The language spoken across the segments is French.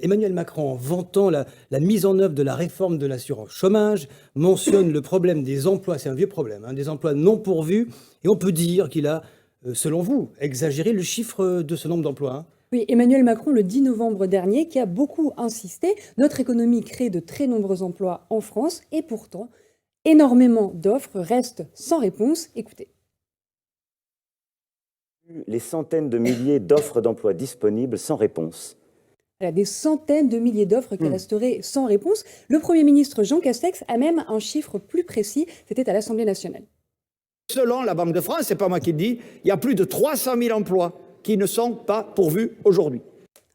Emmanuel Macron, en vantant la mise en œuvre de la réforme de l'assurance chômage, mentionne le problème des emplois, c'est un vieux problème, hein, des emplois non pourvus, et on peut dire qu'il a, selon vous, exagéré le chiffre de ce nombre d'emplois, hein. Oui, Emmanuel Macron, le 10 novembre dernier, qui a beaucoup insisté. Notre économie crée de très nombreux emplois en France et pourtant, énormément d'offres restent sans réponse. Écoutez. Les centaines de milliers d'offres d'emploi disponibles sans réponse. Voilà, des centaines de milliers d'offres qui resteraient sans réponse. Le Premier ministre Jean Castex a même un chiffre plus précis, c'était à l'Assemblée nationale. Selon la Banque de France, c'est pas moi qui le dis, il y a plus de 300 000 emplois qui ne sont pas pourvus aujourd'hui.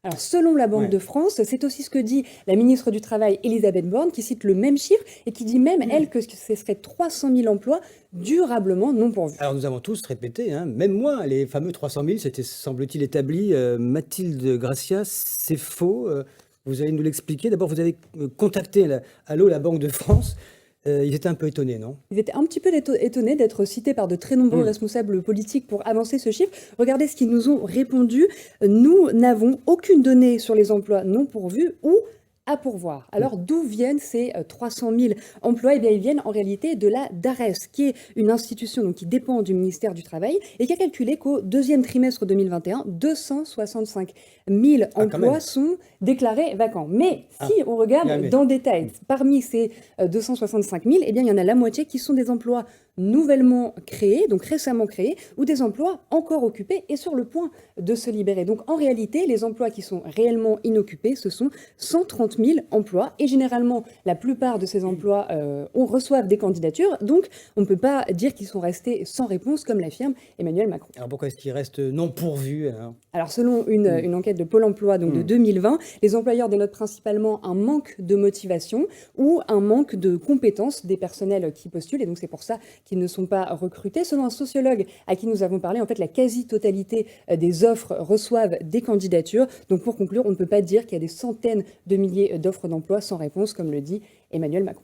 Alors, selon la Banque de France, c'est aussi ce que dit la ministre du Travail, Elisabeth Borne, qui cite le même chiffre et qui dit même, elle, que ce serait 300 000 emplois durablement non pourvus. Alors nous avons tous répété, hein, même moi, les fameux 300 000, c'était semble-t-il établi. Mathilde Gracia, c'est faux. Vous allez nous l'expliquer. D'abord, vous avez contacté la Banque de France. Ils étaient un peu étonnés, non? Ils étaient un petit peu étonnés d'être cités par de très nombreux responsables politiques pour avancer ce chiffre. Regardez ce qu'ils nous ont répondu. Nous n'avons aucune donnée sur les emplois non pourvus ou à pourvoir. Alors, d'où viennent ces 300 000 emplois? Eh bien, ils viennent en réalité de la DARES, qui est une institution donc, qui dépend du ministère du Travail et qui a calculé qu'au deuxième trimestre 2021, 265 000 emplois sont déclarés vacants. Mais si on regarde dans le détail, parmi ces 265 000, eh bien, il y en a la moitié qui sont des emplois nouvellement créés, donc récemment créés, ou des emplois encore occupés et sur le point de se libérer. Donc en réalité, les emplois qui sont réellement inoccupés, ce sont 130 000 emplois. Et généralement, la plupart de ces emplois reçoivent des candidatures. Donc on ne peut pas dire qu'ils sont restés sans réponse, comme l'affirme Emmanuel Macron. Alors pourquoi est-ce qu'ils restent non pourvus, hein? Alors selon une enquête de Pôle emploi donc de 2020, les employeurs dénotent principalement un manque de motivation ou un manque de compétences des personnels qui postulent. Et donc c'est pour ça qu'ils ne sont pas recrutés. Selon un sociologue à qui nous avons parlé, en fait, la quasi-totalité des offres reçoivent des candidatures. Donc pour conclure, on ne peut pas dire qu'il y a des centaines de milliers d'offres d'emploi sans réponse, comme le dit Emmanuel Macron.